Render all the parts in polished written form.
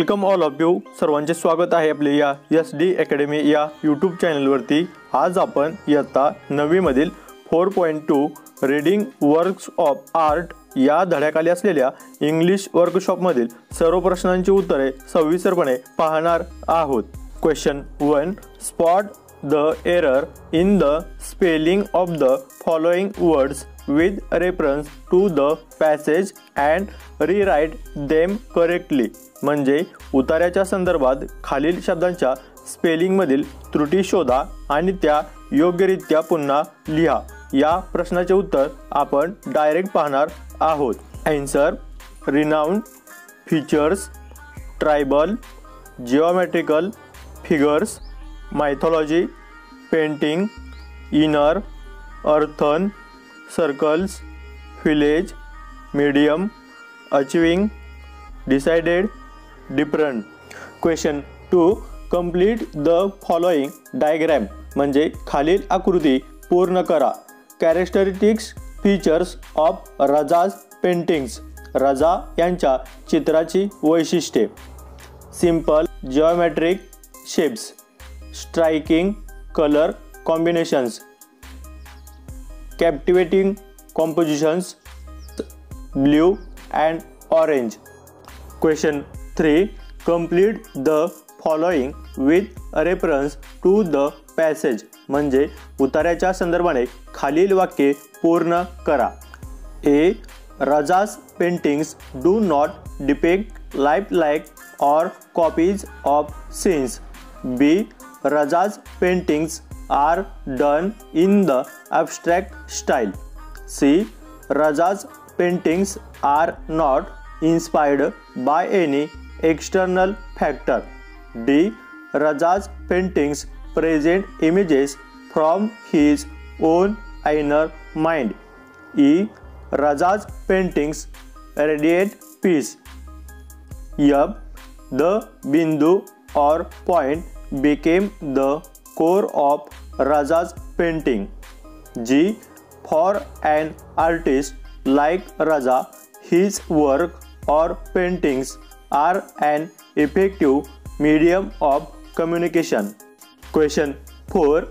Welcome all of you. सर्वांचे स्वागत आहे आपल्या या SD अकॅडमी या यूट्यूब चॅनलवरती. आज आपण इयत्ता 9वी मधील 4.2 रीडिंग वर्क्स ऑफ आर्ट या धड्याखाली असलेल्या इंग्लिश वर्कशॉपमधील सर्व प्रश्नांची उत्तरे सविस्तरपणे पाहणार आहोत. Question 1. Spot the error in the spelling of the following words with reference to the passage and rewrite them correctly. म्हणजे उतार्याच्या संदर्भात खालील शब्दांच्या स्पेलिंग मधील त्रुटी शोधा आणि त्या योग्यरित्या पुन्हा लिहा. या प्रश्नाचे उत्तर आपण डायरेक्ट पाहणार आहोत. Answer: renowned, features, tribal, geometrical figures, mythology, painting, inner, earthen, circles, village, medium, achieving, decided, different. Question 2. Complete the following diagram. म्हणजे खालील आकृती पूर्ण करा. Characteristics features of Raza's paintings. Raza यांच्या चित्राची वैशिष्ट्ये. Simple geometric shapes, striking colour combinations, captivating compositions, blue and orange. Question 3. Complete the following with reference to the passage. म्हणजे उतार्याच्या संदर्भाने खालील वाक्ये पूर्ण करा. A. Raja's paintings do not depict lifelike or copies of scenes. B. Raja's paintings are done in the abstract style. C. Raja's paintings are not inspired by any external factor. D. Raja's paintings present images from his own inner mind. E. Raja's paintings radiate peace. F. The bindu or point became the core of Raja's painting. G. For an artist like Raja, his work or paintings are an effective medium of communication. Question 4.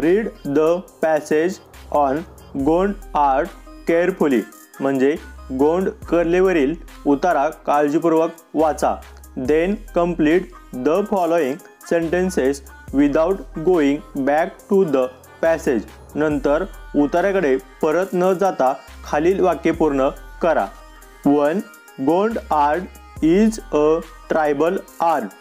Read the passage on Gond art carefully. म्हणजे गोंड कलेवरील उतारा काळजीपूर्वक वाचा. Then complete the following sentences without going back to the passage. नंतर उतार्याकडे परत न जाता खालील वाक्य पूर्ण करा. 1. Gond art is a tribal art.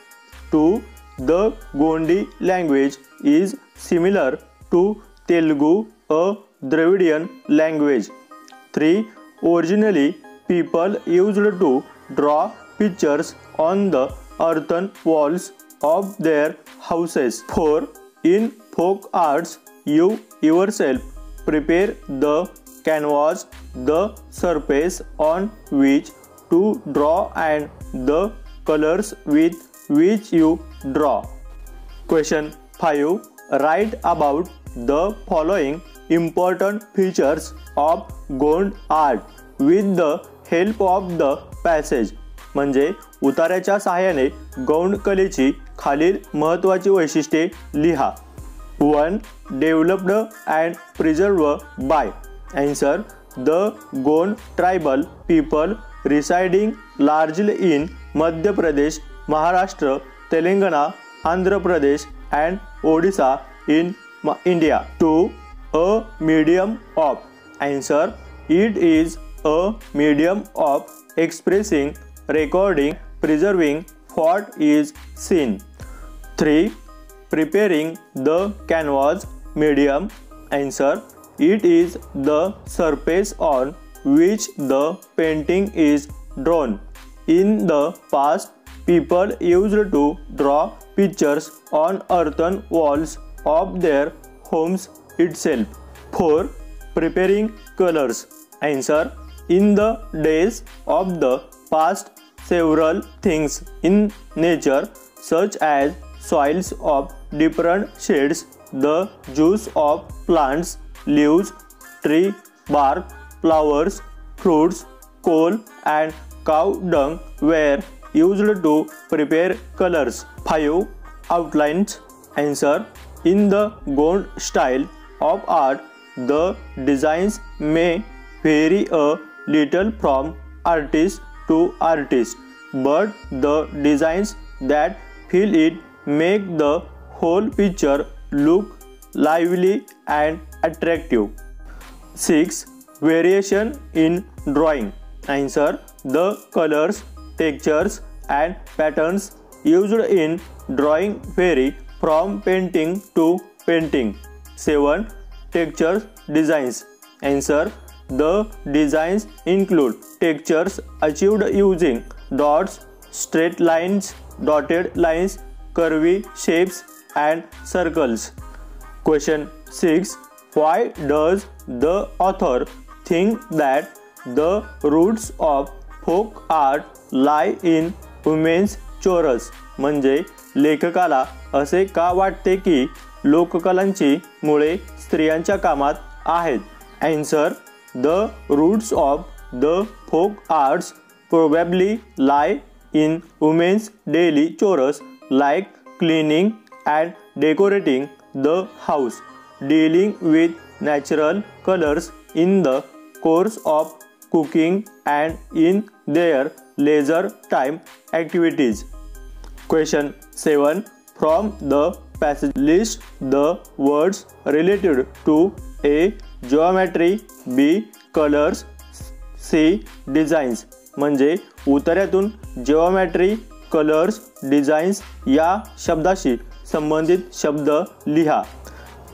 2. The Gondi language is similar to Telugu, a Dravidian language. 3. Originally, people used to draw pictures on the earthen walls of their houses. 4. In folk arts, you yourself prepare the canvas, the surface on which to draw and the colors with which you draw. Question 5. Write about the following important features of Gond art with the help of the passage. म्हणजे उतार्याच्या सहाय्याने गौंड कलेची खालील महत्त्वाची वैशिष्ट्ये लिहा. 1. Developed and preserved by. Answer: The Gond tribal people residing largely in Madhya Pradesh, Maharashtra, Telangana, Andhra Pradesh and Odisha in India. 2. A medium of. Answer: It is a medium of expressing, recording, preserving what is seen. 3. Preparing the canvas medium. Answer: It is the surface on which the painting is drawn. In the past, people used to draw pictures on earthen walls of their homes itself. 4. Preparing colors. Answer: In the days of the past, several things in nature, such as soils of different shades, the juice of plants, leaves, tree bark, flowers, fruits, coal and cow dung, were used to prepare colors? 5 outlines. Answer. In the Gond style of art, the designs may vary a little from artist to artist, but the designs that fill it make the whole picture look lively and attractive. 6 variation in drawing. Answer. The colors, textures and patterns used in drawing vary from painting to painting. 7 texture designs. Answer. The designs include textures achieved using dots, straight lines, dotted lines, curvy shapes and circles. Question 6. Why does the author think that the roots of folk art lie in women's chorus? म्हणजे लेखकाला असे का वाटते की लोककलांची मुळे स्त्रियांच्या कामात आहेत? Answer. The roots of the folk arts probably lie in women's daily chores like cleaning and decorating the house, dealing with natural colors in the course of cooking and in their leisure time activities. Question 7. From the passage list the words related to A. Geometry, B. Colors, C. Designs. म्हणजे उत्तरातून geometry, colours, designs या शब्दाशी संबंधित शब्द लिहा.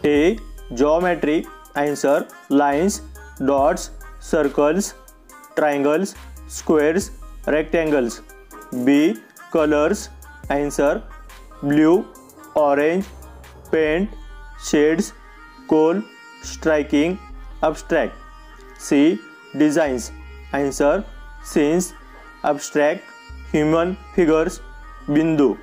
A. Geometry. Answer. Lines, dots, circles, triangles, squares, rectangles. B. Colors. Answer. Blue, orange, paint, shades, coal, striking, abstract. C. Designs. Answer. Scenes, abstract, human figures, bindu.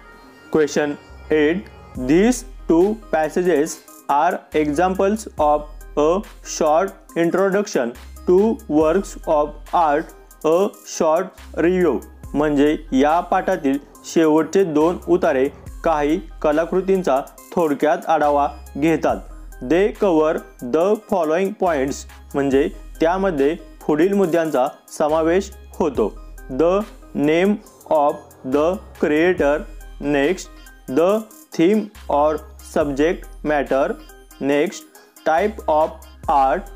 Question 8. These two passages are examples of a short introduction to works of art, a short review. म्हणजे या पाठातील शेवटचे 2 उतारे काही कलाकृतींचा थोडक्यात आढावा घेतात. They cover the following points. म्हणजे त्यामध्ये पुढील मुद्द्यांचा समावेश होतो. The name of the creator. Next. The theme or subject matter. Next. Type of art.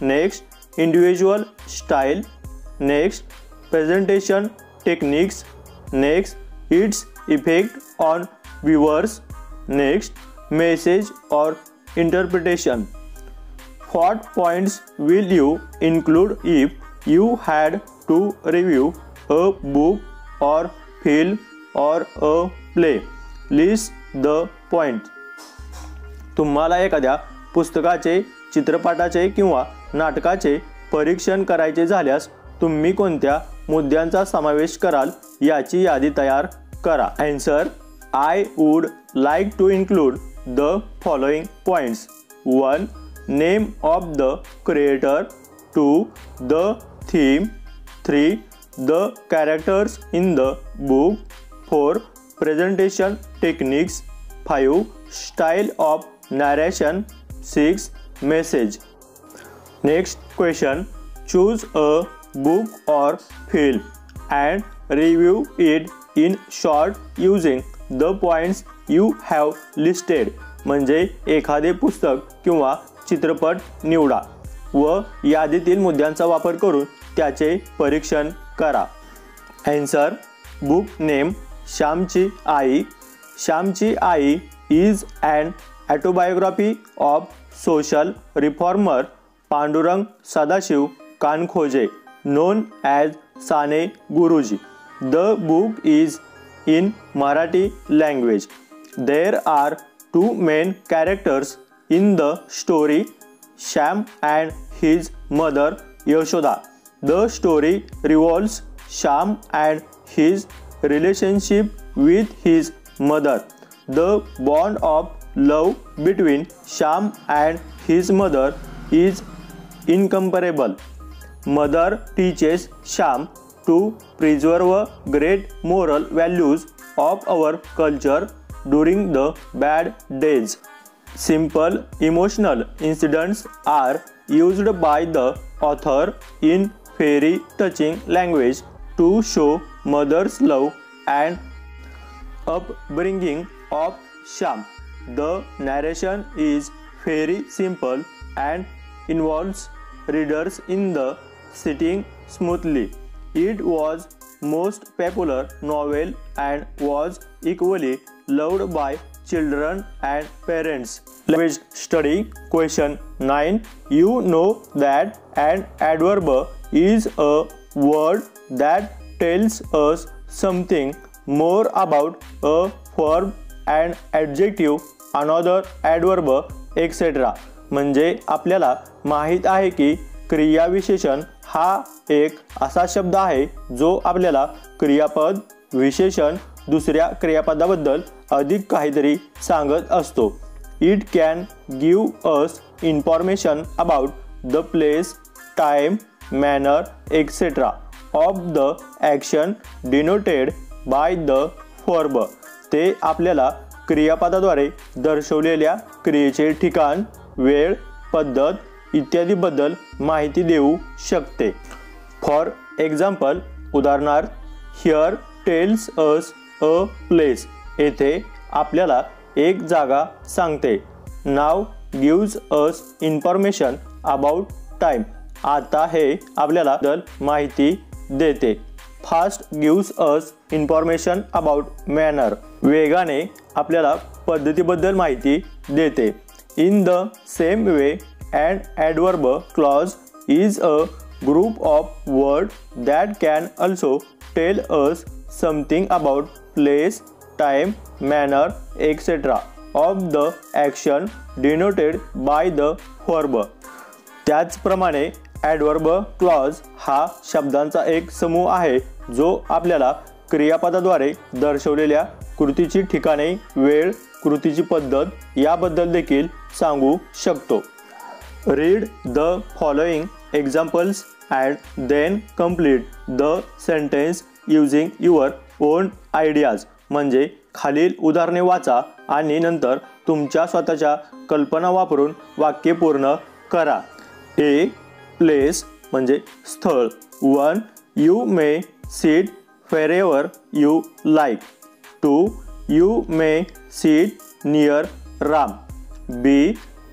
Next. Individual style. Next. Presentation techniques. Next. Its effect on viewers. Next. Message or interpretation. What points will you include if you had to review a book or film or a play? List the points. तुम्हाला एखाद्या पुस्तकाचे, चित्रपटाचे किंवा नाटकाचे परीक्षण करायचे झाल्यास तुम्ही कोणत्या मुद्द्यांचा समावेश कराल याची यादी तयार करा. Answer. I would like to include the following points. 1. Name of the creator. 2. The theme. 3. The characters in the book. 4. Presentation techniques. 5. Style of narration. 6. Message. Next question. Choose a book or film and review it in short using the points you have listed. म्हणजे एखादे पुस्तक किंवा चित्रपट निवडा व यादीतील मुद्द्यांचा वापर करून त्याचे परीक्षण करा. Answer. Book name. श्यामची आई. श्यामची आई is an autobiography of social reformer Pandurang Sadashiv कानखोजे, known as Sane Guruji. The book is in Marathi language. There are 2 main characters in the story, Shyam and his mother Yashoda. The story revolves Shyam and his relationship with his mother. The bond of love between Shyam and his mother is incomparable. Mother teaches Shyam to preserve great moral values of our culture during the bad days. Simple emotional incidents are used by the author in very touching language to show mother's love and upbringing of Shyam. The narration is very simple and involves readers in the sitting smoothly. It was most popular novel and was equally loved by children and parents. Language study question 9. You know that an adverb is a word that tells us something more about a verb and adjective, another adverb, etc. म्हणजे आपल्याला माहित आहे की क्रियाविशेषण हा एक असा शब्द आहे जो आपल्याला क्रियापद विशेषण दुसऱ्या क्रियापदाबद्दल अधिक काहीतरी सांगत असतो. It can give us information about the place, time, manner etcetera of the action denoted by the verb. ते आपल्याला क्रियापदाद्वारे दर्शवलेल्या क्रियेचे ठिकाण, वेळ, पद्धत इत्यादीबद्दल माहिती देऊ शकते. फॉर एक्झाम्पल, उदाहरणार्थ, here tells us a place. येथे आपल्याला एक जागा सांगते. Now gives us information about time. आता हे आपल्याला माहिती देते. Fast gives us information about manner. वेगाने आपल्याला पद्धतीबद्दल माहिती देते. In the same way an adverb clause is a group of words that can also tell us something about place, time, manner, etc. of the action denoted by the verb. त्याचप्रमाणे adverb clause हा शब्दांचा एक समूह आहे जो आपल्याला क्रियापदाद्वारे दर्शवलेल्या कृतीची ठिकाणे, वेळ, कृतीची पद्धत याबद्दल देखील सांगू शकतो. Read the following examples and then complete the sentence using your own ideas. म्हणजे खालील उदाहरणे वाचा आणि नंतर तुमच्या स्वतःच्या कल्पना वापरून वाक्य पूर्ण करा. A. Place म्हणजे स्थळ. 1. You may sit wherever you like. 2. You may sit near Ram. B.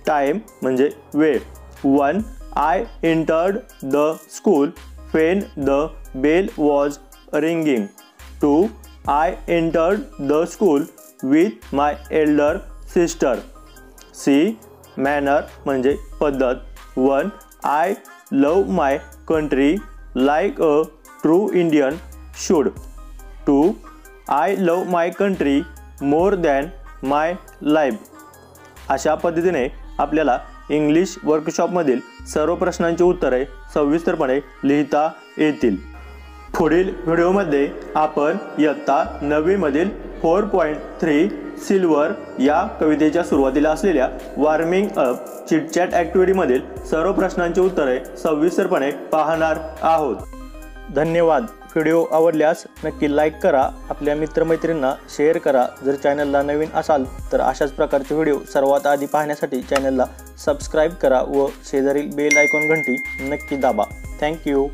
Time म्हणजे वेळ. 1. I entered the school when the bell was ringing. 2. I entered the school with my elder sister. C. Manner म्हणजे पद्धत. 1. I love my country like a true Indian should. 2. I love my country more than my life. अशा पद्धतीने आपल्याला English वर्कशॉपमधील सर्व प्रश्नांची उत्तरे सविस्तरपणे लिहिता येतील. पुढील व्हिडिओमध्ये आपण इयत्ता 9वी मधील 4.3 सिल्वर या कवितेच्या सुरुवातीला असलेल्या वॉर्मिंग अप चिटचॅट ॲक्टिव्हिटीमधील सर्व प्रश्नांची उत्तरे सविस्तरपणे पाहणार आहोत. धन्यवाद. व्हिडिओ आवडल्यास नक्की लाईक करा, आपल्या मित्रमैत्रिणींना शेअर करा. जर चॅनलला नवीन असाल तर अशाच प्रकारचे व्हिडिओ सर्वात आधी पाहण्यासाठी चॅनलला सबस्क्राईब करा व शेजारील बेल आयकॉन घंटी नक्की दाबा. थँक्यू.